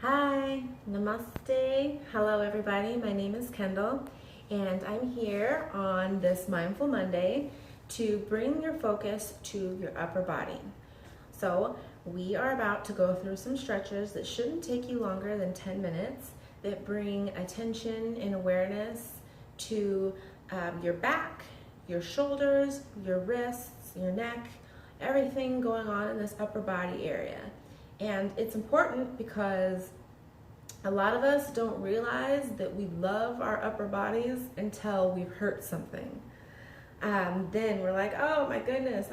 Hi, namaste. Hello, everybody. My name is Kendall, and I'm here on this Mindful Monday to bring your focus to your upper body. So, we are about to go through some stretches that shouldn't take you longer than 10 minutes that bring attention and awareness to your back, your shoulders, your wrists, your neck, everything going on in this upper body area. And it's important because a lot of us don't realize that we love our upper bodies until we've hurt something. Then we're like, oh my goodness,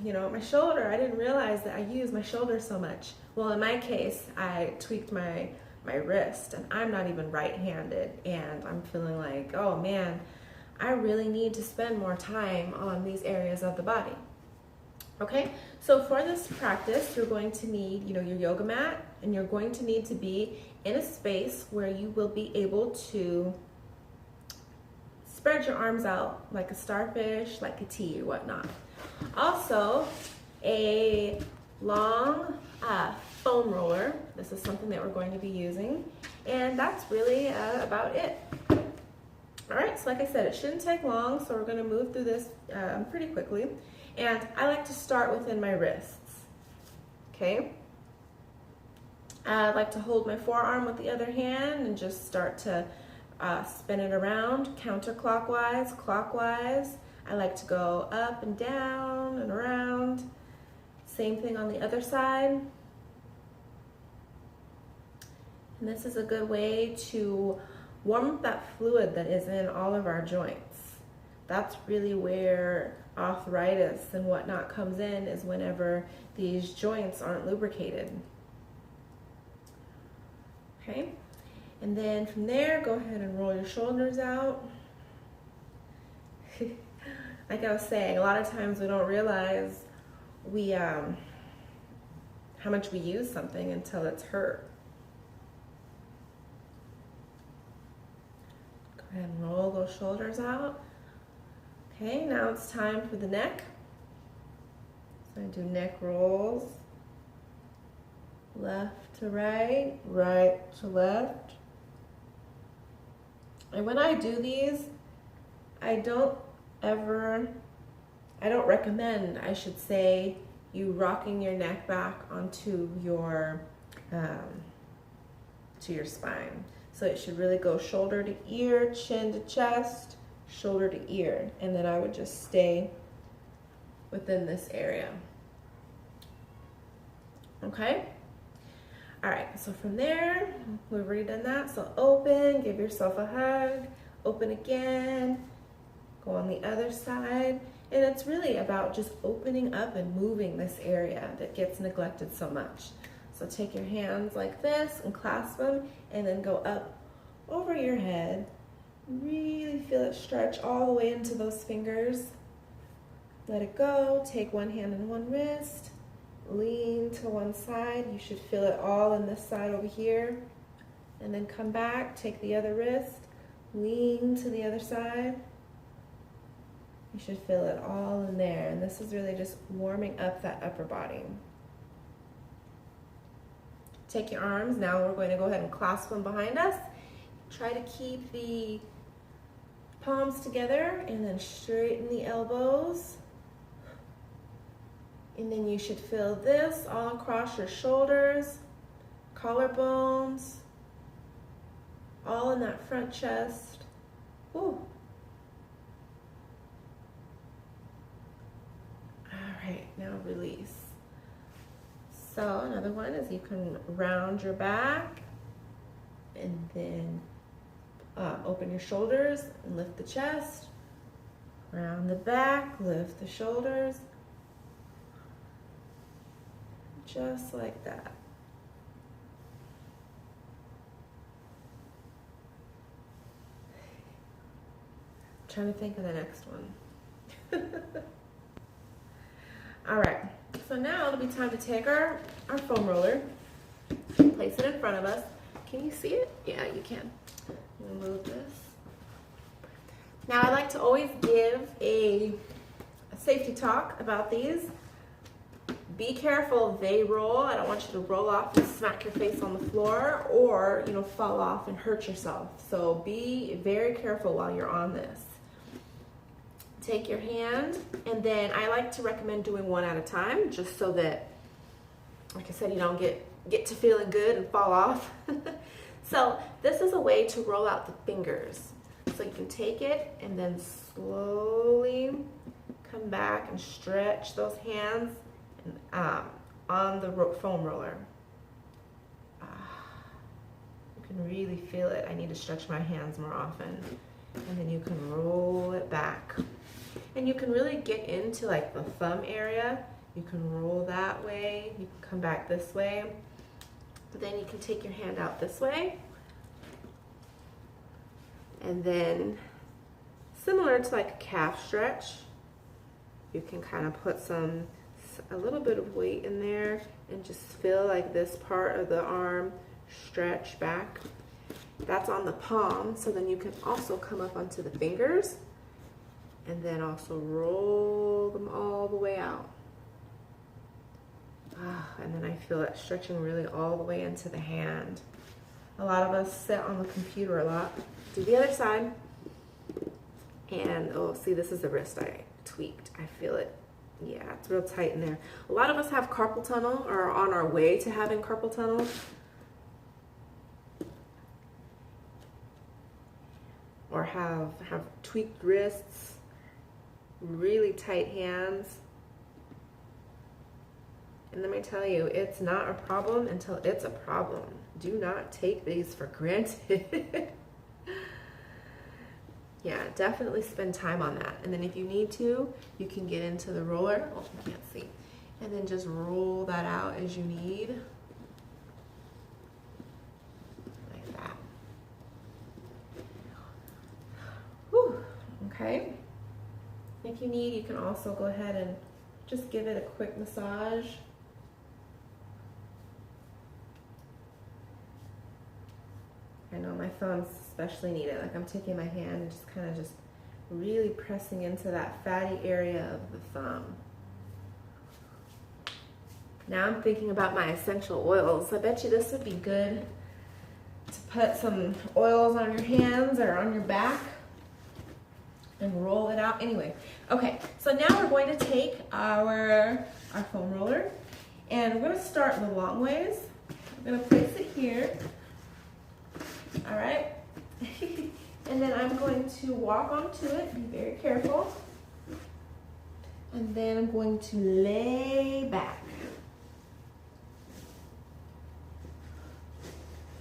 my shoulder, I didn't realize that I use my shoulder so much. Well, in my case, I tweaked my wrist, and I'm not even right-handed, and I'm feeling like, oh man, I really need to spend more time on these areas of the body. Okay, so for this practice, you're going to need, your yoga mat, and you're going to need to be in a space where you will be able to spread your arms out like a starfish, like a T or whatnot. Also, a long foam roller. This is something that we're going to be using, and that's really about it. All right, so like I said, it shouldn't take long, so we're going to move through this pretty quickly. And I like to start within my wrists, okay? I like to hold my forearm with the other hand and just start to spin it around counterclockwise, clockwise. I like to go up and down and around. Same thing on the other side. And this is a good way to warm up that fluid that is in all of our joints. That's really where arthritis and whatnot comes in, is whenever these joints aren't lubricated. Okay, and then from there, go ahead and roll your shoulders out. Like I was saying, a lot of times we don't realize how much we use something until it's hurt. Go ahead and roll those shoulders out. Okay, now it's time for the neck. So I do neck rolls, left to right, right to left. And when I do these, I don't recommend, I should say, you rocking your neck back onto your to your spine. So it should really go shoulder to ear, chin to chest, shoulder to ear, and then I would just stay within this area. Okay? All right, so from there, we've already done that. So open, give yourself a hug, open again, go on the other side. And it's really about just opening up and moving this area that gets neglected so much. So take your hands like this and clasp them, and then go up over your head. Really feel it stretch all the way into those fingers. Let it go. Take one hand and one wrist. Lean to one side. You should feel it all in this side over here. And then come back. Take the other wrist. Lean to the other side. You should feel it all in there. And this is really just warming up that upper body. Take your arms. Now we're going to go ahead and clasp them behind us. Try to keep the palms together, and then straighten the elbows. And then you should feel this all across your shoulders, collarbones, all in that front chest. Ooh. All right, now release. So another one is you can round your back, and then open your shoulders and lift the chest. Round the back, lift the shoulders. Just like that. I'm trying to think of the next one. All right, so now it'll be time to take our foam roller, place it in front of us. Can you see it? Yeah, you can. Move this. Now I like to always give a safety talk about these. be careful, they roll. I don't want you to roll off and smack your face on the floor or, you know, fall off and hurt yourself. So be very careful while you're on this. Take your hand, and then I like to recommend doing one at a time, just so that, like I said, you don't get to feeling good and fall off. So this is a way to roll out the fingers. So you can take it and then slowly come back and stretch those hands on the foam roller. You can really feel it. I need to stretch my hands more often. And then you can roll it back. And you can really get into like the thumb area. You can roll that way. You can come back this way. But then you can take your hand out this way. And then, similar to like a calf stretch, you can kind of put a little bit of weight in there and just feel like this part of the arm stretch back. That's on the palm, so then you can also come up onto the fingers and then also roll them all the way out. And then I feel it stretching really all the way into the hand. A lot of us sit on the computer a lot. Do the other side. And, oh, see, this is the wrist I tweaked. I feel it. Yeah, it's real tight in there. A lot of us have carpal tunnel or are on our way to having carpal tunnel. Or have tweaked wrists, really tight hands. And let me tell you, it's not a problem until it's a problem. Do not take these for granted. Yeah, definitely spend time on that. And then if you need to, you can get into the roller. Oh, I can't see. And then just roll that out as you need. Like that. Whew. Okay. If you need, you can also go ahead and just give it a quick massage. I know my thumbs especially need it. Like I'm taking my hand and just kind of just really pressing into that fatty area of the thumb. Now I'm thinking about my essential oils. I bet you this would be good to put some oils on your hands or on your back and roll it out. Anyway, okay, so now we're going to take our foam roller and we're going to start the long ways. I'm going to place it here. All right, and then I'm going to walk onto it, be very careful, and then I'm going to lay back.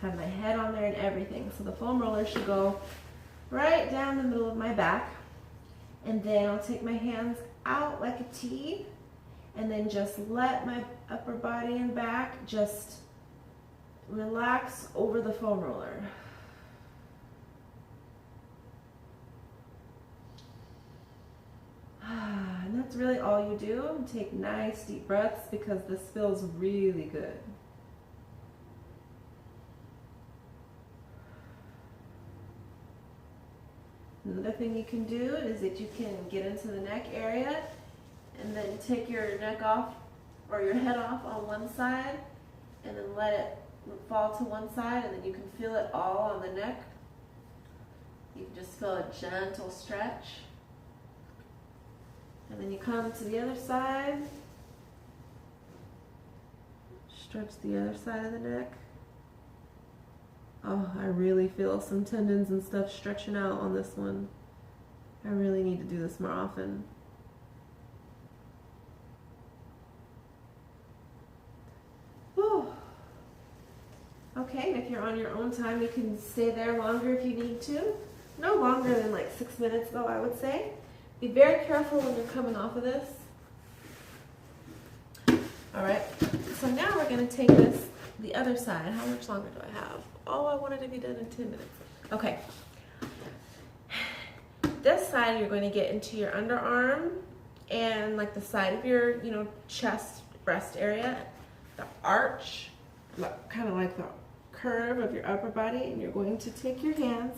Have my head on there and everything, so the foam roller should go right down the middle of my back, and then I'll take my hands out like a T, and then just let my upper body and back just relax over the foam roller. And that's really all you do. Take nice deep breaths because this feels really good. Another thing you can do is that you can get into the neck area and then take your neck off or your head off on one side and then let it fall to one side, and then you can feel it all on the neck. You can just feel a gentle stretch. And then you come to the other side, stretch the other side of the neck. Oh, I really feel some tendons and stuff stretching out on this one. I really need to do this more often. Whew. Okay, and if you're on your own time, you can stay there longer if you need to. No longer than like 6 minutes though, I would say. Be very careful when you're coming off of this. All right, so now we're gonna take this the other side. How much longer do I have? Oh, I wanted to be done in 10 minutes. Okay. This side, you're going to get into your underarm and like the side of your, chest, breast area, the arch, kind of like the curve of your upper body, and you're going to take your hands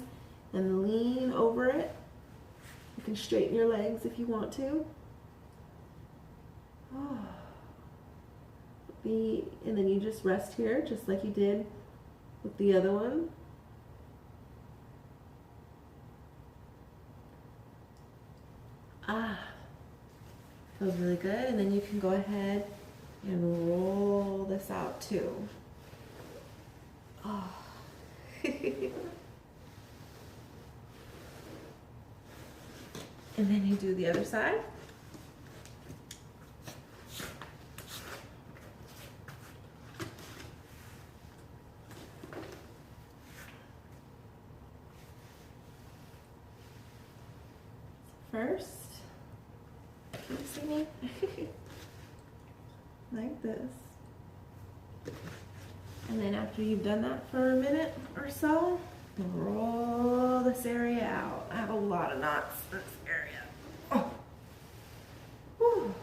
and lean over it. You can straighten your legs if you want to. Oh. and then you just rest here, just like you did with the other one. Feels really good. And then you can go ahead and roll this out too. Oh. And then you do the other side. First, can you see me? Like this. And then after you've done that for a minute or so, roll this area out. I have a lot of knots in this area. Oh. Whew.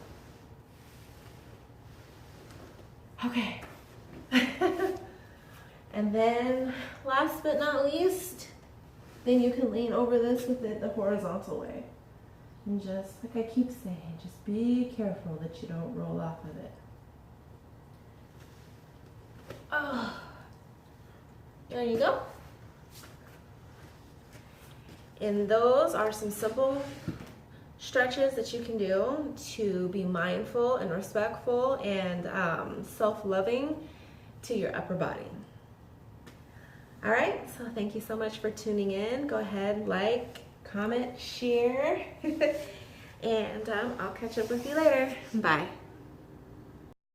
Okay. And then last but not least, then you can lean over this with it the horizontal way. And just, like I keep saying, just be careful that you don't roll off of it. Oh, there you go. And those are some simple stretches that you can do to be mindful and respectful and self-loving to your upper body. All right, so thank you so much for tuning in. Go ahead, like, comment, share, and I'll catch up with you later. Bye.